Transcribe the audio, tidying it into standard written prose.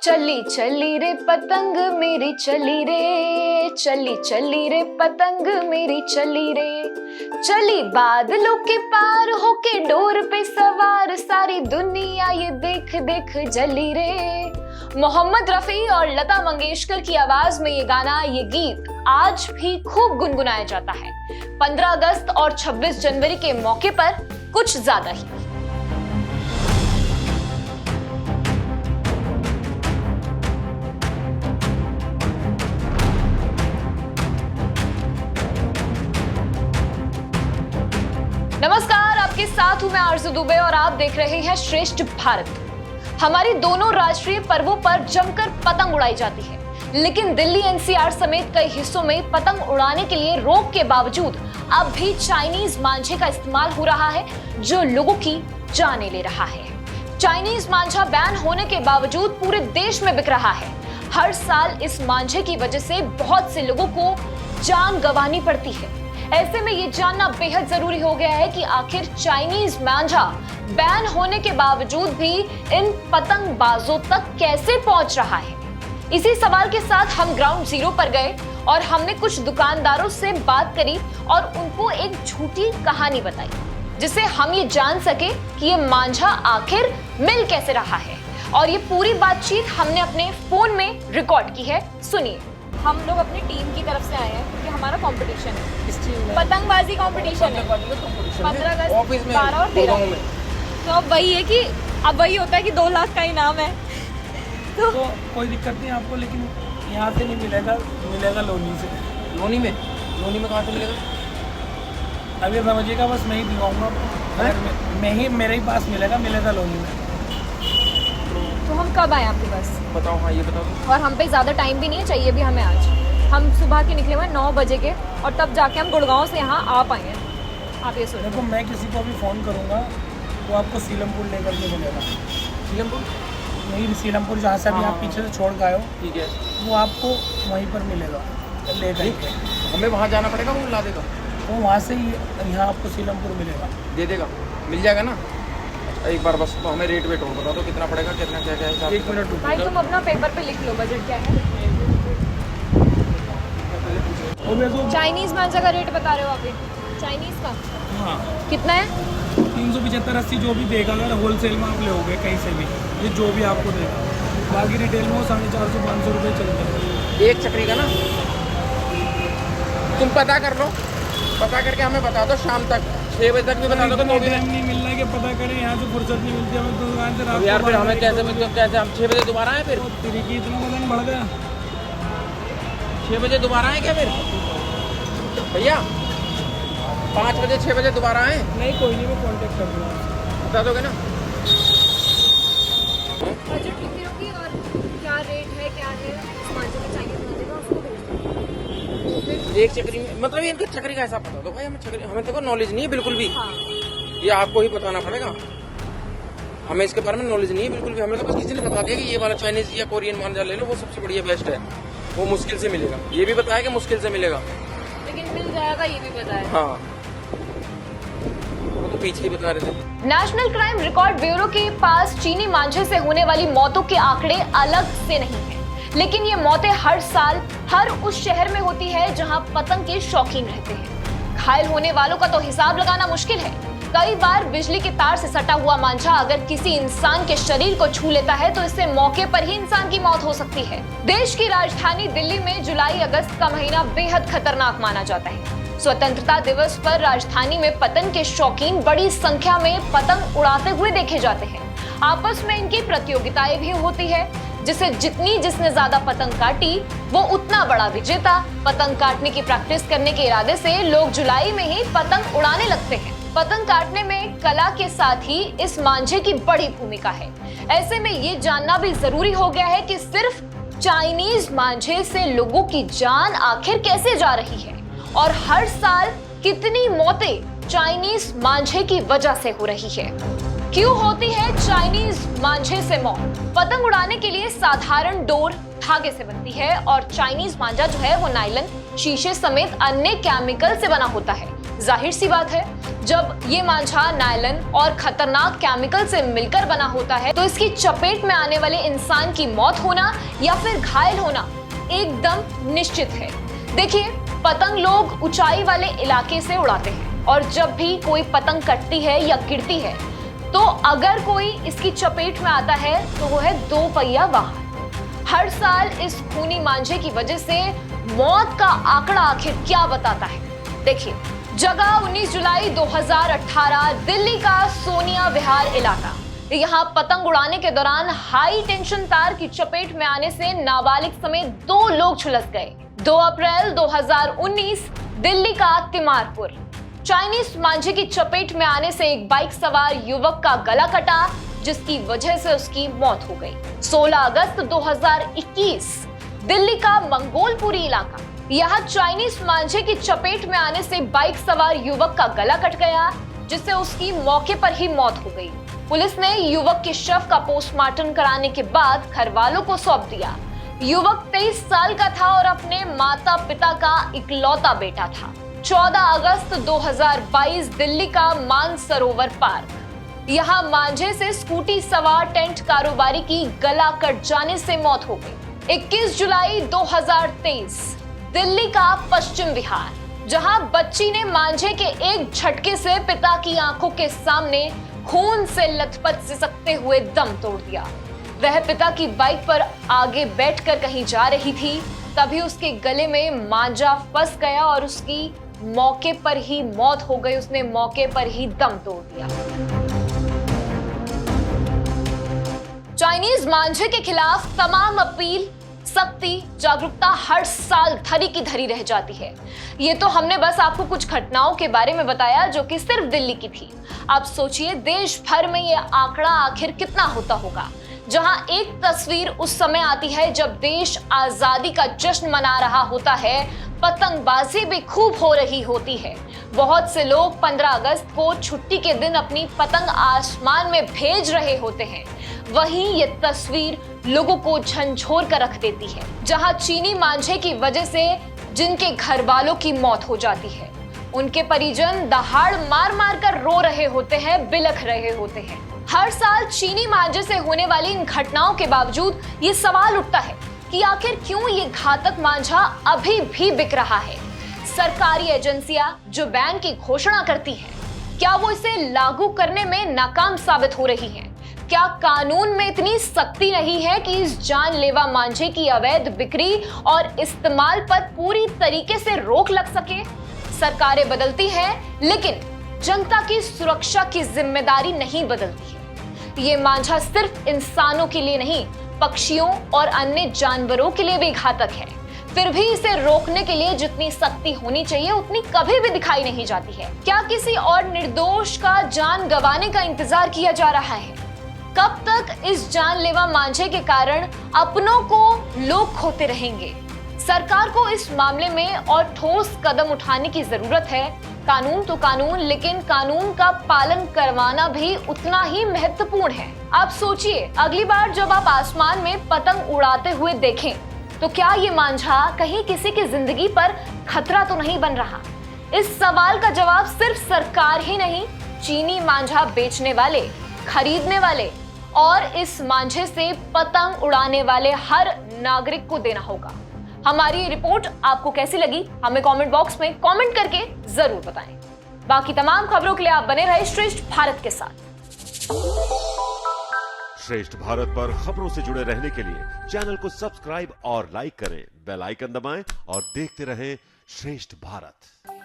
चली चली रे पतंग मेरी चली रे, चली चली रे पतंग मेरी चली रे, चली बादलों के पार होके डोर पे सवार, सारी दुनिया ये देख देख जली रे। मोहम्मद रफी और लता मंगेशकर की आवाज में ये गाना, ये गीत आज भी खूब गुनगुनाया जाता है। 15 अगस्त और 26 जनवरी के मौके पर कुछ ज्यादा ही। नमस्कार, आपके साथ हूं मैं आरजू दुबे और आप देख रहे हैं श्रेष्ठ भारत। हमारी दोनों राष्ट्रीय पर्वों पर जमकर पतंग उड़ाई जाती है, लेकिन दिल्ली एनसीआर समेत कई हिस्सों में पतंग उड़ाने के लिए रोक के बावजूद अब भी चाइनीज मांझे का इस्तेमाल हो रहा है, जो लोगों की जानें ले रहा है। चाइनीज मांझा बैन होने के बावजूद पूरे देश में बिक रहा है। हर साल इस मांझे की वजह से बहुत से लोगों को जान गंवानी पड़ती है। ऐसे में ये जानना बेहद जरूरी हो गया है कि आखिर चाइनीज मांझा बैन होने के बावजूद भी इन पतंगबाजों तक कैसे पहुंच रहा है। इसी सवाल के साथ हम ग्राउंड जीरो पर गए और हमने कुछ दुकानदारों से बात करी और उनको एक झूठी कहानी बताई, जिससे हम ये जान सके कि ये मांझा आखिर मिल कैसे रहा है। और ये पूरी बातचीत हमने अपने फोन में रिकॉर्ड की है, सुनिए। हम लोग अपनी टीम की तरफ से आए हैं क्योंकि हमारा कंपटीशन है, इस चीज में पतंगबाजी कंपटीशन है 15 अगस्त 12 और 13 में। तो अब वही है कि अब वही होता है कि 2 लाख का इनाम है, तो कोई दिक्कत नहीं आपको, लेकिन यहाँ से नहीं मिलेगा, मिलेगा लोनी से। लोनी में कहाँ से मिलेगा? अभी समझिएगा, बस मैं ही दिखाऊंगा आपको, मैं ही मेरे ही पास मिलेगा लोनी में। तो हम कब आए आपके पास बताओ। हाँ, ये बताओ। और हम पे ज़्यादा टाइम भी नहीं है, चाहिए भी हमें आज। हम सुबह के निकले हुए 9 बजे के और तब जाके हम गुड़गांव से यहाँ आ पाए हैं। आप ये सोचो। देखो, मैं किसी को भी फ़ोन करूँगा तो आपको सीलमपुर लेकर के मिलेगा। सीलमपुर? नहीं, सीलमपुर जहाँ से अभी आप पीछे से छोड़ के आए हो, ठीक है, वो आपको वहीं पर मिलेगा ले जाएंगे। हमें वहाँ जाना पड़ेगा, वो ला देगा? तो वहाँ से ही यहाँ आपको सीलमपुर मिलेगा। दे देगा, मिल जाएगा ना? एक बार बस तो हमें रेट वेट और बता दो, कितना पड़ेगा, कितना क्या क्या है। 1 मिनट भाई तुम अपना पेपर पे लिख लो, बजट क्या है। चाइनीज मांझा का रेट बता रहे हो आप? चाइनीज का हाँ, कितना है? 375-80 जो भी देगा, अगर होलसेल में आप लोगे कहीं से भी, ये जो भी आपको देगा। बाकी रिटेल में वो 450-500 रुपये चलता है एक चक्री का ना। तुम पता कर लो, पता करके हमें बता दो, शाम तक 6 बजे तक भी बता दो। तो टाइम नहीं मिल रहा है कि पता करें, यहाँ से फुर्सत नहीं मिलती हमें तो दुकान से रात यार, को फिर हमें 12 कैसे बजे मिलते, कैसे हम 6 बजे दोबारा आए? फिर तेरी की इतना वजन बढ़ गया। 6 बजे दोबारा आए क्या फिर भैया? 5 बजे 6 बजे दोबारा आए? नहीं, कोई नहीं, मैं कांटेक्ट कर दूँगा। बता दोगे ना? बजट लिखी होगी और क्या रेट है, क्या है मांझे का, चाइनीज मांझे का, उसको भेज दो। एक चक्री में मतलब ये इनकी चक्री का हिसाब बता दो भाई, हमें तो नॉलेज नहीं है बिल्कुल भी। हाँ। ये आपको ही बताना पड़ेगा, हमें इसके बारे में नॉलेज नहीं है बिल्कुल भी। हमें तो बस किसी ने बता दिया कि ये वाला चाइनीज या कोरियन मांझा ले लो, वो सबसे बढ़िया बेस्ट है, वो मुश्किल से मिलेगा। ये भी बताया कि मुश्किल से मिलेगा, लेकिन मिल जाएगा, ये भी बताया। हाँ, वो तो पीछे ही बता रहे थे। नेशनल क्राइम रिकॉर्ड ब्यूरो के पास चीनी मांझे से होने वाली मौतों के आंकड़े अलग से नहीं है, लेकिन ये मौतें हर साल हर उस शहर में होती है जहां पतंग के शौकीन रहते हैं। घायल होने वालों का तो हिसाब लगाना मुश्किल है। कई बार बिजली के तार से सटा हुआ मांझा अगर किसी इंसान के शरीर को छू लेता है तो इससे मौके पर ही इंसान की मौत हो सकती है। देश की राजधानी दिल्ली में जुलाई अगस्त का महीना बेहद खतरनाक माना जाता है। स्वतंत्रता दिवस पर राजधानी में पतंग के शौकीन बड़ी संख्या में पतंग उड़ाते हुए देखे जाते हैं। आपस में इनकी प्रतियोगिताएं भी होती है, जिसे जिसने ज्यादा पतंग काटी वो उतना बड़ा विजेता। पतंग काटने की प्रैक्टिस करने के इरादे से लोग जुलाई में ही पतंग उड़ाने लगते हैं। पतंग काटने में कला के साथ ही इस मांझे की बड़ी भूमिका है। ऐसे में ये जानना भी जरूरी हो गया है कि सिर्फ चाइनीज मांझे से लोगों की जान आखिर कैसे जा रही है और हर साल कितनी मौतें चाइनीज मांझे की वजह से हो रही है। क्यों होती है चाइनीज मांझे से मौत? पतंग उड़ाने के लिए साधारण डोर धागे से बनती है और चाइनीज मांझा जो है वो नायलन, शीशे समेत अन्य केमिकल से बना होता है। जाहिर सी बात है, जब ये मांझा नायलन और खतरनाक केमिकल से मिलकर बना होता है तो इसकी चपेट में आने वाले इंसान की मौत होना या फिर घायल होना एकदम निश्चित है। देखिए, पतंग लोग ऊंचाई वाले इलाके से उड़ाते हैं और जब भी कोई पतंग कटती है या गिरती है तो अगर कोई इसकी चपेट में आता है तो वो है 2 पहिया वाहन। हर साल इस खूनी मांझे की वजह से मौत का आंकड़ा आखिर क्या बताता है? देखिए, जगह 19 जुलाई 2018 दिल्ली का सोनिया विहार इलाका। यहाँ पतंग उड़ाने के दौरान हाई टेंशन तार की चपेट में आने से नाबालिग समेत 2 लोग झुलस गए। 2 अप्रैल 2019 दिल्ली का तिमारपुर। चाइनीज मांझे की चपेट में आने से एक बाइक सवार युवक का गला कटा, जिसकी वजह से उसकी मौत हो गई। 16 अगस्त 2021 दिल्ली का मंगोलपुरी इलाका। यहाँ चाइनीज मांझे की चपेट में आने से बाइक सवार युवक का गला कट गया, जिससे उसकी मौके पर ही मौत हो गई। पुलिस ने युवक के शव का पोस्टमार्टम कराने के बाद घर वालों को सौंप दिया। युवक 23 साल का था और अपने माता पिता का इकलौता बेटा था। 14 अगस्त 2022 दिल्ली का मानसरोवर पार्क। यहाँ मांझे से स्कूटी सवार टेंट कारोबारी की गला कट जाने से मौत हो गई। 21 जुलाई 2023 दिल्ली का पश्चिम विहार, जहां बच्ची ने मांझे के एक झटके से पिता की आंखों के सामने खून से लथपथ सिसकते हुए दम तोड़ दिया। वह पिता की बाइक पर आगे बैठकर कहीं जा रही थी, तभी उसके गले में मांझा फंस गया और उसकी मौके पर ही मौत हो गई। उसने मौके पर ही दम तोड़ दिया। चाइनीज मांझे के खिलाफ तमाम अपील, सख्ती, जागरूकता हर साल धरी की धरी रह जाती है। ये तो हमने बस आपको कुछ घटनाओं के बारे में बताया जो कि सिर्फ दिल्ली की थी। आप सोचिए, देश भर में ये आंकड़ा आखिर कितना होता होगा, जहां एक तस्वीर उस समय आती है जब देश आजादी का जश्न मना रहा होता है, पतंगबाजी भी खूब हो रही होती है। बहुत से लोग 15 अगस्त को छुट्टी के दिन अपनी पतंग आसमान में भेज रहे होते हैं। वहीं ये तस्वीर लोगों को झंझोर कर रख देती है, जहां चीनी मांझे की वजह से जिनके घर वालों की मौत हो जाती है, उनके परिजन दहाड़ मार मार कर रो रहे होते हैं, बिलख रहे होते हैं। हर साल चीनी मांझे से होने वाली इन घटनाओं के बावजूद ये सवाल उठता है कि आखिर क्यों ये घातक मांझा अभी भी बिक रहा है। सरकारी एजेंसियां जो बैन की घोषणा करती हैं, क्या वो इसे लागू करने में नाकाम साबित हो रही हैं? क्या कानून में इतनी सख्ती नहीं है कि इस जानलेवा मांझे की अवैध बिक्री और इस्तेमाल पर पूरी तरीके से रोक लग सके? सरकारें बदलती हैं, लेकिन जनता की सुरक्षा की जिम्मेदारी नहीं बदलती है। ये मांझा सिर्फ इंसानों के लिए नहीं, पक्षियों और अन्य जानवरों के लिए भी घातक है। फिर भी इसे रोकने के लिए जितनी सख्ती होनी चाहिए उतनी कभी भी दिखाई नहीं जाती है। क्या किसी और निर्दोष का जान गंवाने का इंतजार किया जा रहा है? कब तक इस जानलेवा मांझे के कारण अपनों को लोग खोते रहेंगे? सरकार को इस मामले में और ठोस कदम उठाने की जरूरत है। कानून तो कानून, लेकिन कानून का पालन करवाना भी उतना ही महत्वपूर्ण है। आप सोचिए, अगली बार जब आप आसमान में पतंग उड़ाते हुए देखें तो क्या ये मांझा कहीं किसी की जिंदगी पर खतरा तो नहीं बन रहा? इस सवाल का जवाब सिर्फ सरकार ही नहीं, चीनी मांझा बेचने वाले, खरीदने वाले और इस मांझे से पतंग उड़ाने वाले हर नागरिक को देना होगा। हमारी ये रिपोर्ट आपको कैसी लगी, हमें कमेंट बॉक्स में कमेंट करके जरूर बताएं। बाकी तमाम खबरों के लिए आप बने रहे श्रेष्ठ भारत के साथ। श्रेष्ठ भारत पर खबरों से जुड़े रहने के लिए चैनल को सब्सक्राइब और लाइक करें, बेल आइकन दबाएं और देखते रहें श्रेष्ठ भारत।